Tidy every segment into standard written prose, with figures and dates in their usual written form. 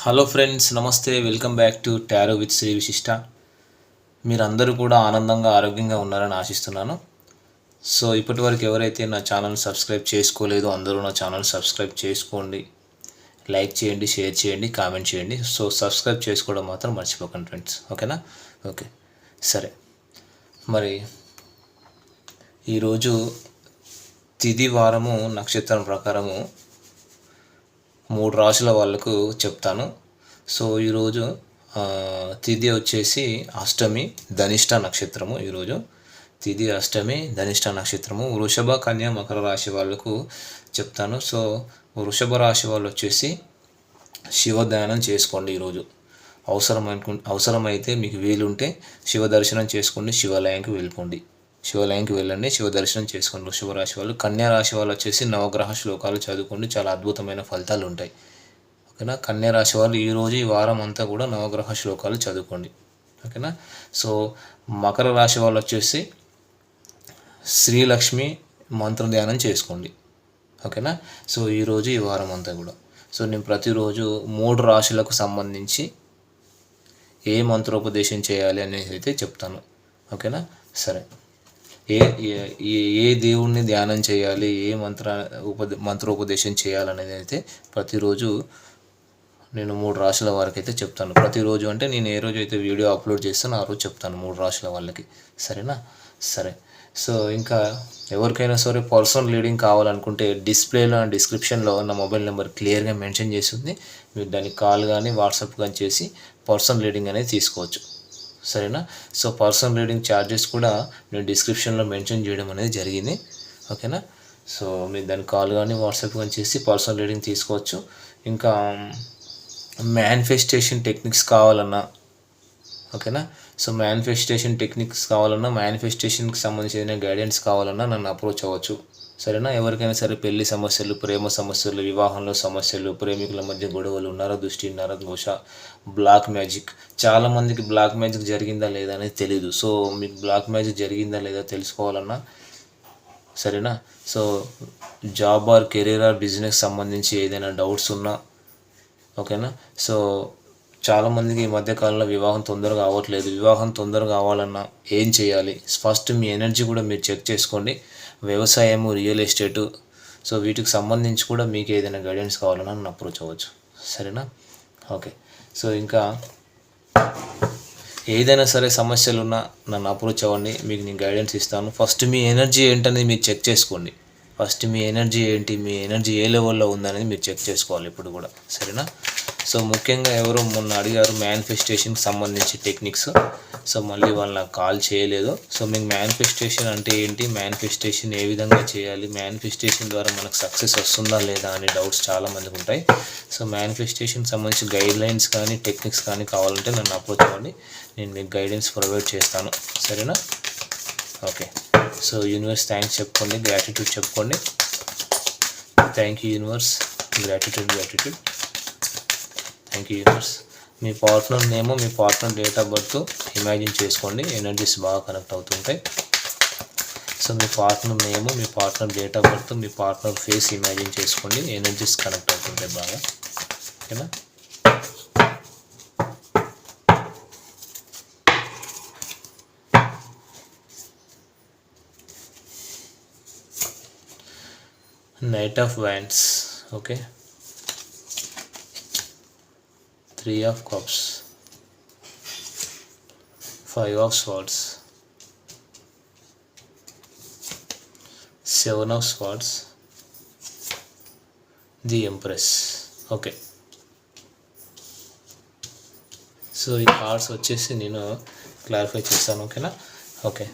Hello friends, నమస్తే. Welcome back to tarot with Shri Vishishta. మీరందరూ కూడా ఆనందంగా ఆరోగ్యంగా ఉన్నారని ఆశిస్తున్నాను. సో ఇప్పటి వరకు ఎవరైతే నా ఛానల్ సబ్స్క్రైబ్ చేసుకోలేదో అందరూ నా ఛానల్ సబ్స్క్రైబ్ చేసుకోండి. లైక్ చేయండి, షేర్ చేయండి, కామెంట్ చేయండి. సో సబ్స్క్రైబ్ చేసుకోవడం మాత్రం మర్చిపోకండి ఫ్రెండ్స్, ఓకేనా? ఓకే, సరే. మరి ఈరోజు తిథి, వారము, నక్షత్రం ప్రకారము 3 రాశుల వాళ్ళకు చెప్తాను. సో ఈరోజు తిథి వచ్చేసి అష్టమి, ధనిష్ట నక్షత్రము. ఈరోజు తిథి అష్టమి, ధనిష్ట నక్షత్రము. వృషభ, కన్య, మకర రాశి వాళ్ళకు చెప్తాను. సో వృషభ రాశి వాళ్ళు వచ్చేసి శివధ్యానం చేసుకోండి ఈరోజు. అవసరమైతే మీకు వీలుంటే శివ దర్శనం చేసుకోండి, శివాలయానికి వెళ్ళండి, శివ దర్శనం చేసుకోండి వృషభ రాశి వాళ్ళు. కన్యా రాశి వాళ్ళు వచ్చేసి నవగ్రహ శ్లోకాలు చదువుకోండి, చాలా అద్భుతమైన ఫలితాలు ఉంటాయి, ఓకేనా? కన్యా రాశి వాళ్ళు ఈరోజు ఈ వారం అంతా కూడా నవగ్రహ శ్లోకాలు చదువుకోండి, ఓకేనా? సో మకర రాశి వాళ్ళు వచ్చేసి శ్రీలక్ష్మి మంత్ర ధ్యానం చేసుకోండి, ఓకేనా? సో ఈరోజు ఈ వారం అంతా కూడా. సో నేను ప్రతిరోజు 3 రాశులకు సంబంధించి ఏ మంత్రోపదేశం చేయాలి అనేది అయితే చెప్తాను, ఓకేనా? సరే. ఏ దేవుణ్ణి ధ్యానం చేయాలి, ఏ మంత్రోపదేశం చేయాలనేది అయితే ప్రతిరోజు నేను 3 రాశుల వారికి అయితే చెప్తాను. ప్రతిరోజు అంటే నేను ఏ రోజు అయితే వీడియో అప్లోడ్ చేస్తానో ఆ రోజు చెప్తాను 3 రాశుల వాళ్ళకి, సరేనా? సరే. సో ఇంకా ఎవరికైనా సరే పర్సనల్ రీడింగ్ కావాలనుకుంటే డిస్ప్లేలో అండ్ డిస్క్రిప్షన్లో నా మొబైల్ నెంబర్ క్లియర్గా మెన్షన్ చేసి ఉంది. మీరు దానికి కాల్ కానీ వాట్సాప్ కానీ చేసి పర్సనల్ రీడింగ్ అనేది తీసుకోవచ్చు, సరేనా? సో పర్సనల్ రీడింగ్ ఛార్జెస్ కూడా నేను డిస్క్రిప్షన్లో మెన్షన్ చేయడం అనేది జరిగింది, ఓకేనా? సో మీరు దానికి కాల్ కానీ వాట్సాప్ కానీ చేసి పర్సనల్ రీడింగ్ తీసుకోవచ్చు. ఇంకా మేనిఫెస్టేషన్ టెక్నిక్స్ కావాలన్నా, ఓకేనా? సో మేనిఫెస్టేషన్కి సంబంధించిన గైడెన్స్ కావాలన్నా నన్ను అప్రోచ్ అవ్వచ్చు, సరేనా? ఎవరికైనా సరే పెళ్లి సమస్యలు, ప్రేమ సమస్యలు, వివాహంలో సమస్యలు, ప్రేమికుల మధ్య గొడవలు, నరదృష్టి, నరఘోష, బ్లాక్ మ్యాజిక్. చాలామందికి బ్లాక్ మ్యాజిక్ జరిగిందా లేదా అనేది తెలీదు. సో మీకు బ్లాక్ మ్యాజిక్ జరిగిందా లేదా తెలుసుకోవాలన్నా, సరేనా? So job or career or business సంబంధించి ఏదైనా డౌట్స్ ఉన్నా, ఓకేనా? సో చాలామందికి ఈ మధ్యకాలంలో వివాహం తొందరగా అవ్వట్లేదు. వివాహం తొందరగా అవ్వాలన్నా ఏం చేయాలి? ఫస్ట్ మీ ఎనర్జీ కూడా మీరు చెక్ చేసుకోండి. వ్యవసాయము, రియల్ ఎస్టేటు, సో వీటికి సంబంధించి కూడా మీకు ఏదైనా గైడెన్స్ కావాలన్నా నన్ను అప్రోచ్ అవ్వచ్చు, సరేనా? ఓకే. సో ఇంకా ఏదైనా సరే సమస్యలు ఉన్నా నన్ను అప్రోచ్ అవ్వండి, మీకు నేను గైడెన్స్ ఇస్తాను. ఫస్ట్ మీ ఎనర్జీ ఏంటనేది మీరు చెక్ చేసుకోండి. ఫస్ట్ మీ ఎనర్జీ ఏంటి, మీ ఎనర్జీ ఏ లెవెల్లో ఉందనేది మీరు చెక్ చేసుకోవాలి ఇప్పుడు కూడా, సరేనా? సో ముఖ్యంగా ఎవరో మొన్న అడిగారు మేనిఫెస్టేషన్కి సంబంధించి టెక్నిక్స్. సో మళ్ళీ వాళ్ళు నాకు కాల్ చేయలేదు. సో మీకు మేనిఫెస్టేషన్ అంటే ఏంటి, మేనిఫెస్టేషన్ ఏ విధంగా చేయాలి, మేనిఫెస్టేషన్ ద్వారా మనకు సక్సెస్ వస్తుందా లేదా అనే డౌట్స్ చాలామందికి ఉంటాయి. సో మేనిఫెస్టేషన్కి సంబంధించి గైడ్లైన్స్ కానీ టెక్నిక్స్ కానీ కావాలంటే నన్ను అప్రోచ్ అవ్వండి, నేను మీకు గైడెన్స్ ప్రొవైడ్ చేస్తాను, సరేనా? ఓకే. సో యూనివర్స్ థ్యాంక్స్ చెప్పుకోండి, గ్రాటిట్యూడ్ చెప్పుకోండి. Thank you universe, gratitude. Thank you universe. Me partner name, me partner date of birth imagine చేసుకోండి, ఎనర్జీస్ బాగా కనెక్ట్ అవుతుంటాయి. So me partner name, me partner date of birth, me partner face imagine చేసుకోండి, energies connect అవుతుంటాయి బాగా, ఓకేనా? Knight of wands, okay. 3 of cups, 5 of swords, 7 of swords, the empress, okay. So ఈ cards వచ్చేసి నేను clarify చేస్తాను, ఓకేనా? Okay.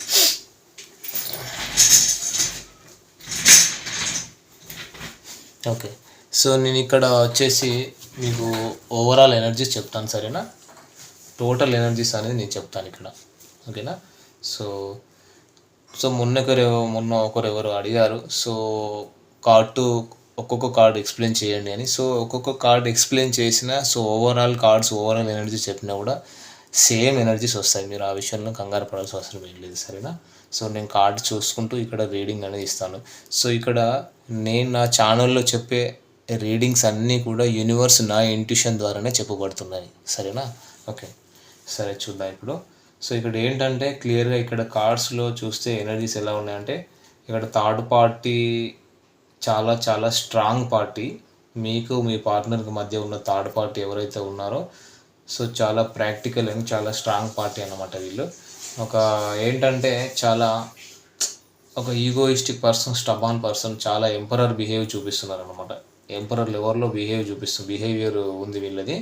Okay. So నేను ఇక్కడ వచ్చేసి మీకు ఓవరాల్ ఎనర్జీస్ చెప్తాను, సరేనా? టోటల్ ఎనర్జీస్ అనేది నేను చెప్తాను ఇక్కడ, ఓకేనా? సో మొన్న ఒకరెవరు అడిగారు, సో ఒక్కొక్క కార్డు ఎక్స్ప్లెయిన్ చేయండి అని. సో ఒక్కొక్క కార్డు ఎక్స్ప్లెయిన్ చేసిన, సో ఓవరాల్ ఎనర్జీస్ చెప్పినా కూడా సేమ్ ఎనర్జీస్ వస్తాయి. మీరు ఆ విషయంలో కంగారు పడాల్సిన అవసరం ఏం లేదు, సరేనా? సో నేను కార్డు చూసుకుంటూ ఇక్కడ రీడింగ్ అనేది ఇస్తాను. సో ఇక్కడ నేను నా ఛానల్లో చెప్పే రీడింగ్స్ అన్నీ కూడా యూనివర్స్ నా ఇంట్యూషన్ ద్వారానే చెప్పబడుతున్నాయి. సరేనా? ఓకే, సరే చూద్దాం ఇప్పుడు. సో ఇక్కడ ఏంటంటే క్లియర్గా ఇక్కడ కార్డ్స్లో చూస్తే ఎనర్జీస్ ఎలా ఉన్నాయంటే, ఇక్కడ థర్డ్ పార్టీ చాలా చాలా స్ట్రాంగ్ పార్టీ. మీకు మీ పార్ట్నర్కి మధ్య ఉన్న థర్డ్ పార్టీ ఎవరైతే ఉన్నారో సో చాలా ప్రాక్టికల్ అండ్ చాలా స్ట్రాంగ్ పార్టీ అన్నమాట వీళ్ళు. ఒక ఏంటంటే చాలా ఒక ఈగోయిస్టిక్ పర్సన్, స్టబాన్ పర్సన్, చాలా ఎంపరర్ బిహేవ్ చూపిస్తున్నారు అనమాట. ఎంపరర్ లెవెల్లో బిహేవియర్ ఉంది వీళ్ళది.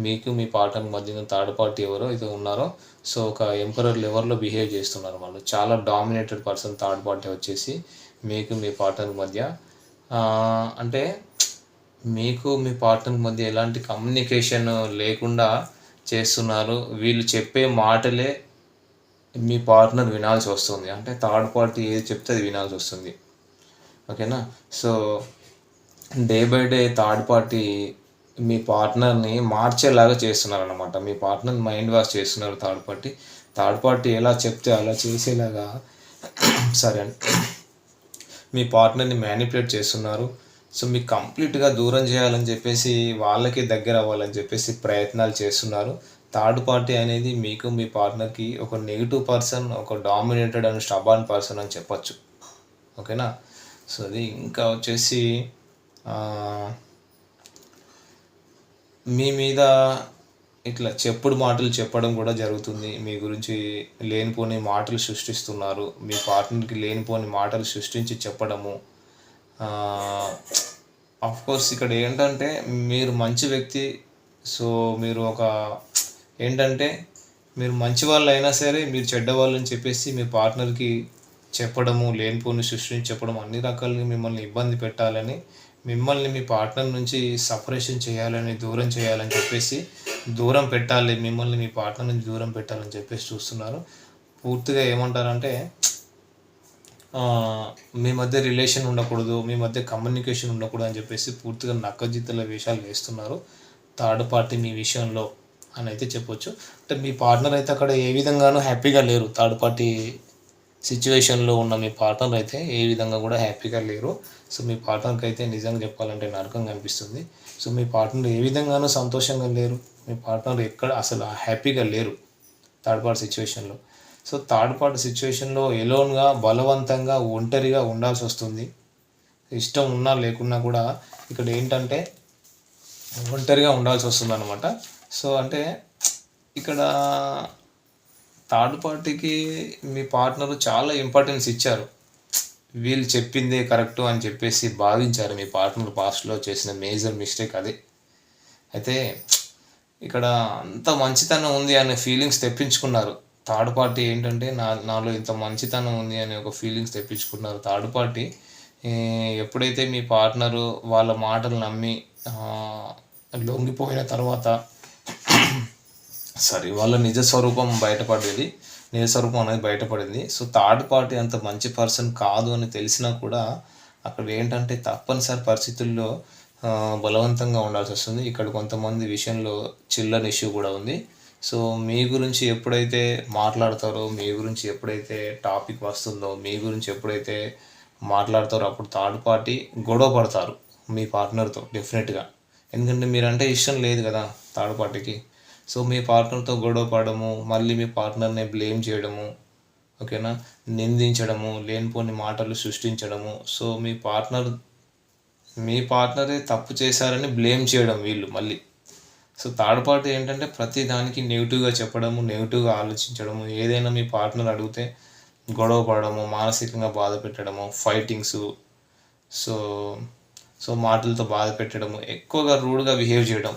మీకు మీ పార్ట్నర్ మధ్య థర్డ్ పార్టీ ఎవరో ఇది ఉన్నారో సో ఒక ఎంపరర్ లెవెల్లో బిహేవ్ చేస్తున్నారు వాళ్ళు. చాలా డామినేటెడ్ పర్సన్ థర్డ్ పార్టీ వచ్చేసి మీకు మీ పార్ట్నర్ మధ్య అంటే మీకు మీ పార్ట్నర్ మధ్య ఎలాంటి కమ్యూనికేషన్ లేకుండా చేస్తున్నారు. వీళ్ళు చెప్పే మాటలే మీ పార్ట్నర్ వినాల్సి వస్తుంది. అంటే థర్డ్ పార్టీ ఏది చెప్తే అది వినాల్సి వస్తుంది. ఓకేనా? So day by day third party మీ పార్ట్నర్ని మార్చేలాగా చేస్తున్నారు అనమాట. మీ పార్ట్నర్ మైండ్ వాష్ చేస్తున్నారు థర్డ్ పార్టీ ఎలా చెప్తే అలా చేసేలాగా సరే మీ పార్ట్నర్ని మ్యానిపులేట్ చేస్తున్నారు. సో మీకు కంప్లీట్గా దూరం చేయాలని చెప్పేసి, వాళ్ళకి దగ్గర అవ్వాలని చెప్పేసి ప్రయత్నాలు చేస్తున్నారు. థర్డ్ పార్టీ అనేది మీకు మీ పార్ట్నర్కి ఒక నెగిటివ్ పర్సన్, ఒక డామినేటెడ్ అండ్ స్టబాన్ పర్సన్ అని చెప్పచ్చు. ఓకేనా? సో అది ఇంకా వచ్చేసి మీ మీద ఇట్లా చెప్పుడు మాటలు చెప్పడం కూడా జరుగుతుంది. మీ గురించి లేనిపోని మాటలు సృష్టిస్తున్నారు. మీ పార్ట్నర్కి లేనిపోని మాటలు సృష్టించి చెప్పడము. కోర్స్ ఇక్కడ ఏంటంటే మీరు మంచి వ్యక్తి. సో మీరు ఒక ఏంటంటే మీరు మంచి వాళ్ళు అయినా సరే మీరు చెడ్డవాళ్ళని చెప్పేసి మీ పార్ట్నర్కి చెప్పడము, లేనిపోని సృష్టించి చెప్పడం, అన్ని రకాలుగా మిమ్మల్ని ఇబ్బంది పెట్టాలని, మిమ్మల్ని మీ పార్ట్నర్ నుంచి సపరేషన్ చేయాలని, దూరం చేయాలని చెప్పేసి, దూరం పెట్టాలి, మిమ్మల్ని మీ పార్ట్నర్ నుంచి దూరం పెట్టాలని చెప్పేసి చూస్తున్నారు. పూర్తిగా ఏమంటారంటే మీ మధ్య రిలేషన్ ఉండకూడదు, మీ మధ్య కమ్యూనికేషన్ ఉండకూడదు అని చెప్పేసి పూర్తిగా నక్కజిత్తుల వేషాలు వేస్తున్నారు థర్డ్ పార్టీ మీ విషయంలో అని అయితే చెప్పొచ్చు. అంటే మీ పార్ట్నర్ అయితే అక్కడ ఏ విధంగానూ హ్యాపీగా లేరు. థర్డ్ పార్టీ సిచ్యువేషన్లో ఉన్న మీ పార్ట్నర్ అయితే ఏ విధంగా కూడా హ్యాపీగా లేరు. సో మీ పార్ట్నర్కి అయితే నిజంగా చెప్పాలంటే నరకంగా అనిపిస్తుంది. సో మీ పార్ట్నర్ ఏ విధంగానూ సంతోషంగా లేరు. మీ పార్ట్నర్ ఎక్కడ అసలు హ్యాపీగా లేరు థర్డ్ పార్టీ సిచ్యువేషన్లో. సో థర్డ్ పార్టీ సిచ్యువేషన్లో ఎలోన్గా, బలవంతంగా, ఒంటరిగా ఉండాల్సి వస్తుంది. ఇష్టం ఉన్నా లేకున్నా కూడా ఇక్కడ ఏంటంటే ఒంటరిగా ఉండాల్సి వస్తుంది అనమాట. సో అంటే ఇక్కడ థర్డ్ పార్టీకి మీ పార్ట్నరు చాలా ఇంపార్టెన్స్ ఇచ్చారు. వీళ్ళు చెప్పిందే కరెక్టు అని చెప్పేసి భావించారు. మీ పార్ట్నర్ పాస్ట్లో చేసిన మేజర్ మిస్టేక్ అదే. అయితే ఇక్కడ అంత మంచితనం ఉంది అనే ఫీలింగ్స్ తెప్పించుకున్నారు థర్డ్ పార్టీ. ఏంటంటే నాలో ఇంత మంచితనం ఉంది అనే ఒక ఫీలింగ్స్ తెప్పించుకున్నారు థర్డ్ పార్టీ. ఎప్పుడైతే మీ పార్ట్నరు వాళ్ళ మాటలు నమ్మి లొంగిపోయిన తర్వాత వాళ్ళ నిజస్వరూపం అనేది బయటపడింది. సో థర్డ్ పార్టీ అంత మంచి పర్సన్ కాదు అని తెలిసినా కూడా అక్కడ ఏంటంటే తప్పనిసరి పరిస్థితుల్లో బలవంతంగా ఉండాల్సి వస్తుంది. ఇక్కడ కొంతమంది విషయంలో చిల్లర ఇష్యూ కూడా ఉంది. సో మీ గురించి ఎప్పుడైతే మాట్లాడతారో, మీ గురించి ఎప్పుడైతే టాపిక్ వస్తుందో, మీ గురించి ఎప్పుడైతే మాట్లాడతారో అప్పుడు థర్డ్ పార్టీ గొడవ పడతారు మీ పార్ట్నర్తో డెఫినెట్గా. ఎందుకంటే మీరంటే ఇష్టం లేదు కదా థర్డ్ పార్టీకి. సో మీ పార్ట్నర్తో గొడవ పడము, మళ్ళీ మీ పార్ట్నర్ని బ్లేమ్ చేయడము, ఓకేనా, నిందించడము, లేనిపోని మాటలు సృష్టించడము. సో మీ పార్ట్నరే తప్పు చేశారని బ్లేమ్ చేయడం వీళ్ళు మళ్ళీ. సో థర్డ్ పార్టీ ఏంటంటే ప్రతి దానికి నెగిటివ్గా చెప్పడము, నెగిటివ్గా ఆలోచించడము, ఏదైనా మీ పార్ట్నర్ అడిగితే గొడవ పడడము, మానసికంగా బాధ పెట్టడము, ఫైటింగ్స్, సో మాటలతో బాధ పెట్టడము, ఎక్కువగా రూడ్గా బిహేవ్ చేయడం.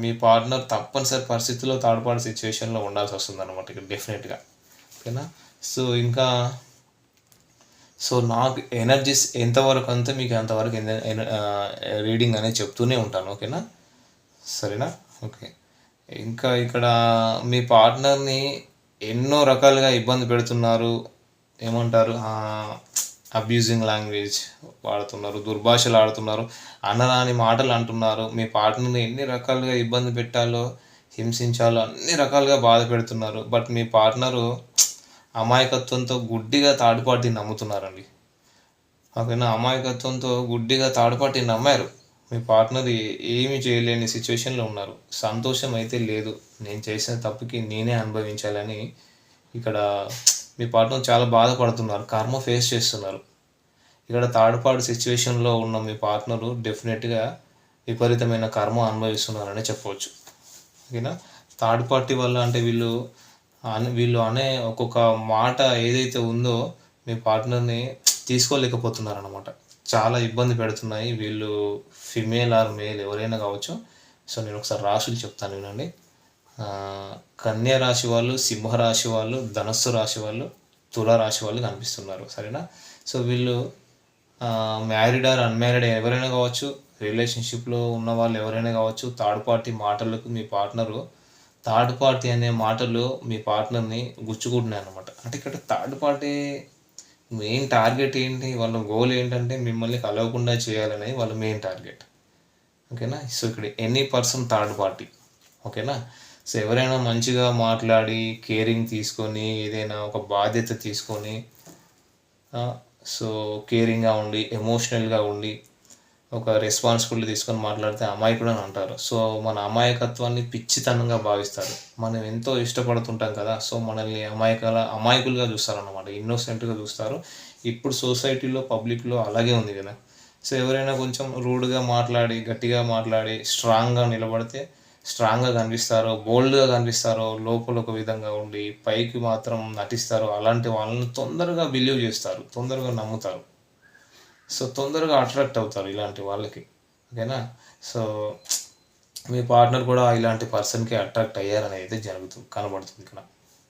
మీ పార్ట్నర్ తప్పనిసరి పరిస్థితుల్లో థర్డ్ పార్టీ సిచ్యువేషన్లో ఉండాల్సి వస్తుంది అనమాట ఇక్కడ డెఫినెట్గా. ఓకేనా? సో ఇంకా నాకు ఎనర్జీస్ ఎంతవరకు అంతే మీకు అంతవరకు రీడింగ్ అనేది చెప్తూనే ఉంటాను. ఓకేనా? సరేనా? ఓకే. ఇంకా ఇక్కడ మీ పార్ట్నర్ని ఎన్నో రకాలుగా ఇబ్బంది పెడుతున్నారు. ఏమంటారు, అబ్యూజింగ్ లాంగ్వేజ్ వాడుతున్నారు, దుర్భాషలు ఆడుతున్నారు, అనరాని మాటలు అంటున్నారు. మీ పార్ట్నర్ని ఎన్ని రకాలుగా ఇబ్బంది పెట్టాలో, హింసించాలో అన్ని రకాలుగా బాధ పెడుతున్నారు. బట్ మీ పార్ట్నరు అమాయకత్వంతో గుడ్డిగా థర్డ్ పార్టీని నమ్ముతున్నారండి. ఓకేనా? అమాయకత్వంతో గుడ్డిగా థర్డ్ పార్టీని నమ్మారు. మీ పార్ట్నర్ ఏమి చేయలేని సిచ్యువేషన్లో ఉన్నారు. సంతోషం అయితే లేదు. నేను చేసిన తప్పుకి నేనే అనుభవించాలని ఇక్కడ మీ పార్ట్నర్ చాలా బాధపడుతున్నారు. కర్మ ఫేస్ చేస్తున్నారు. ఇక్కడ థర్డ్ పార్టీ సిచ్యువేషన్లో ఉన్న మీ పార్ట్నరు డెఫినెట్గా విపరీతమైన కర్మ అనుభవిస్తున్నారని చెప్పవచ్చు. ఓకేనా. థర్డ్ పార్టీ వల్ల అంటే వీళ్ళు అనే ఒక్కొక్క మాట ఏదైతే ఉందో మీ పార్ట్నర్ని తీసుకోలేకపోతున్నారన్నమాట. చాలా ఇబ్బంది పెడుతున్నాయి. వీళ్ళు ఫిమేల్ ఆర్ మేల్ ఎవరైనా కావచ్చు. సో నేను ఒకసారి రాశులు చెప్తాను వినండి. కన్యా రాశి వాళ్ళు, సింహరాశి వాళ్ళు, ధనస్సు రాశి వాళ్ళు, తుల రాశి వాళ్ళు కనిపిస్తున్నారు. సరేనా. సో వీళ్ళు మ్యారీడ్ ఆర్ అన్మ్యారీడ్ ఎవరైనా కావచ్చు, రిలేషన్షిప్లో ఉన్న వాళ్ళు ఎవరైనా కావచ్చు. థర్డ్ పార్టీ మాటలకు మీ పార్ట్నరు థర్డ్ పార్టీ అనే మాటలు మీ పార్ట్నర్ని గుచ్చుకుంటున్నాయి అన్నమాట. అంటే ఇక్కడ థర్డ్ పార్టీ మెయిన్ టార్గెట్ ఏంటి, వాళ్ళ గోల్ ఏంటంటే మిమ్మల్ని కలవకుండా చేయాలనేది వాళ్ళ మెయిన్ టార్గెట్. ఓకేనా. సో ఇక్కడ ఎనీ పర్సన్ థర్డ్ పార్టీ. ఓకేనా. సో ఎవరైనా మంచిగా మాట్లాడి కేరింగ్ తీసుకొని ఏదైనా ఒక బాధ్యత తీసుకొని సో కేరింగ్గా ఉండి ఎమోషనల్గా ఉండి ఒక రెస్పాన్సిబిలిటీ తీసుకొని మాట్లాడితే అమాయకుడు అని అంటారు. సో మన అమాయకత్వాన్ని పిచ్చితనంగా భావిస్తారు. మనం ఎంతో ఇష్టపడుతుంటాం కదా. సో మనల్ని అమాయకులుగా చూస్తారన్నమాట. ఇన్నోసెంట్గా చూస్తారు. ఇప్పుడు సొసైటీలో పబ్లిక్లో అలాగే ఉంది కదా. సో ఎవరైనా కొంచెం రూడ్గా మాట్లాడి గట్టిగా మాట్లాడి స్ట్రాంగ్గా నిలబడితే స్ట్రాంగ్గా కనిపిస్తారో, బోల్డ్గా కనిపిస్తారో, లోపల ఒక విధంగా ఉండి పైకి మాత్రం నటిస్తారో అలాంటి వాళ్ళని తొందరగా బిలీవ్ చేస్తారు, తొందరగా నమ్ముతారు. సో తొందరగా అట్రాక్ట్ అవుతారు ఇలాంటి వాళ్ళకి. ఓకేనా. సో మీ పార్ట్నర్ కూడా ఇలాంటి పర్సన్కి అట్రాక్ట్ అయ్యారని అయితే కనబడుతుంది ఇక్కడ.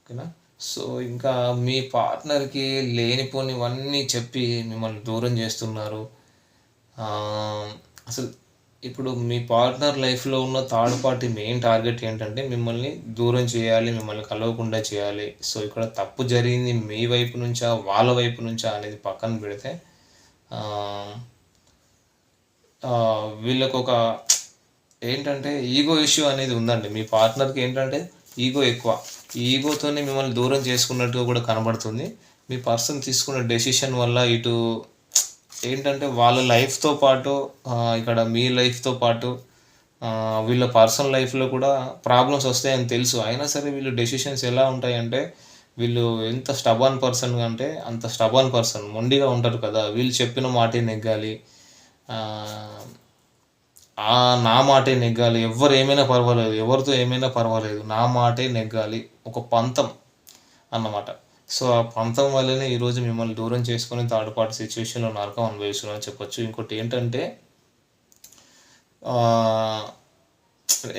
ఓకేనా. సో ఇంకా మీ పార్ట్నర్కి లేనిపోనివన్నీ చెప్పి మిమ్మల్ని దూరం చేస్తున్నారు. అసలు ఇప్పుడు మీ పార్ట్నర్ లైఫ్లో ఉన్న థర్డ్ పార్టీ మెయిన్ టార్గెట్ ఏంటంటే మిమ్మల్ని దూరం చేయాలి, మిమ్మల్ని కలవకుండా చేయాలి. సో ఇక్కడ తప్పు జరిగింది మీ వైపు నుంచా వాళ్ళ వైపు నుంచా అనేది పక్కన పెడితే వీళ్ళకు ఒక ఏంటంటే ఈగో ఇష్యూ అనేది ఉందండి. మీ పార్ట్నర్కి ఏంటంటే ఈగో ఎక్కువ. ఈ ఈగోతోనే మిమ్మల్ని దూరం చేసుకున్నట్టుగా కూడా కనబడుతుంది. మీ పర్సన్ తీసుకున్న డెసిషన్ వల్ల ఇటు ఏంటంటే వాళ్ళ లైఫ్తో పాటు ఇక్కడ మీ లైఫ్తో పాటు వీళ్ళ పర్సనల్ లైఫ్లో కూడా ప్రాబ్లమ్స్ వస్తాయని తెలుసు. అయినా సరే వీళ్ళు డెసిషన్స్ ఎలా ఉంటాయంటే వీళ్ళు ఎంత స్టబాన్ పర్సన్ అంటే అంత స్టబాన్ పర్సన్, మొండిగా ఉంటారు కదా. వీళ్ళు చెప్పిన మాటే నెగ్గాలి, నా మాటే నెగ్గాలి, ఎవరు ఏమైనా పర్వాలేదు, ఎవరితో ఏమైనా పర్వాలేదు, నా మాటే నెగ్గాలి, ఒక పంతం అన్నమాట. సో ఆ పంతం వల్లనే ఈరోజు మిమ్మల్ని దూరం చేసుకొని థర్డ్ పార్టీ సిచ్యువేషన్లో నరకం అనుభవిస్తున్నారని చెప్పొచ్చు. ఇంకోటి ఏంటంటే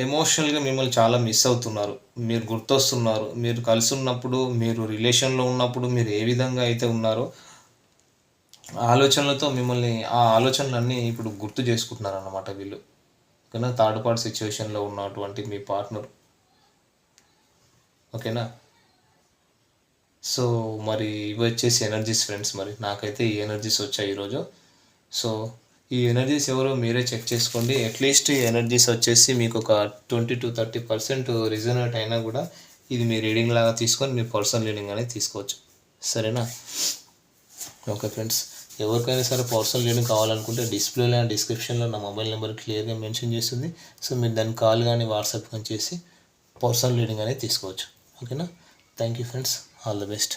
ఎమోషనల్గా మిమ్మల్ని చాలా మిస్ అవుతున్నారు. మీరు గుర్తొస్తున్నారు. మీరు కలిసి ఉన్నప్పుడు, మీరు రిలేషన్లో ఉన్నప్పుడు మీరు ఏ విధంగా అయితే ఉన్నారో ఆలోచనలతో మిమ్మల్ని ఆ ఆలోచనలన్నీ ఇప్పుడు గుర్తు చేసుకుంటున్నారు అన్నమాట వీళ్ళు. ఓకేనా. థర్డ్ పార్టీ సిచ్యువేషన్లో ఉన్నటువంటి మీ పార్ట్నర్. ఓకేనా. సో మరి ఇవి వచ్చేసి ఎనర్జీస్ ఫ్రెండ్స్. మరి నాకైతే ఈ ఎనర్జీస్ వచ్చాయి ఈరోజు. సో ఈ ఎనర్జీస్ ఎవరో మీరే చెక్ చేసుకోండి. అట్లీస్ట్ ఈ ఎనర్జీస్ వచ్చేసి మీకు ఒక 20-30% రిజనేట్ అయినా కూడా ఇది మీ రీడింగ్ లాగా తీసుకొని మీ పర్సనల్ రీడింగ్ అనేది తీసుకోవచ్చు. సరేనా. ఓకే ఫ్రెండ్స్, ఎవరికైనా సరే పర్సనల్ రీడింగ్ కావాలనుకుంటే డిస్ప్లేలో డిస్క్రిప్షన్లో నా మొబైల్ నెంబర్ క్లియర్గా మెన్షన్ చేస్తుంది. సో మీరు దాన్ని కాల్ కానీ వాట్సాప్ కానీ చేసి పర్సనల్ రీడింగ్ అనేది తీసుకోవచ్చు. ఓకేనా. Thank you friends. All the best.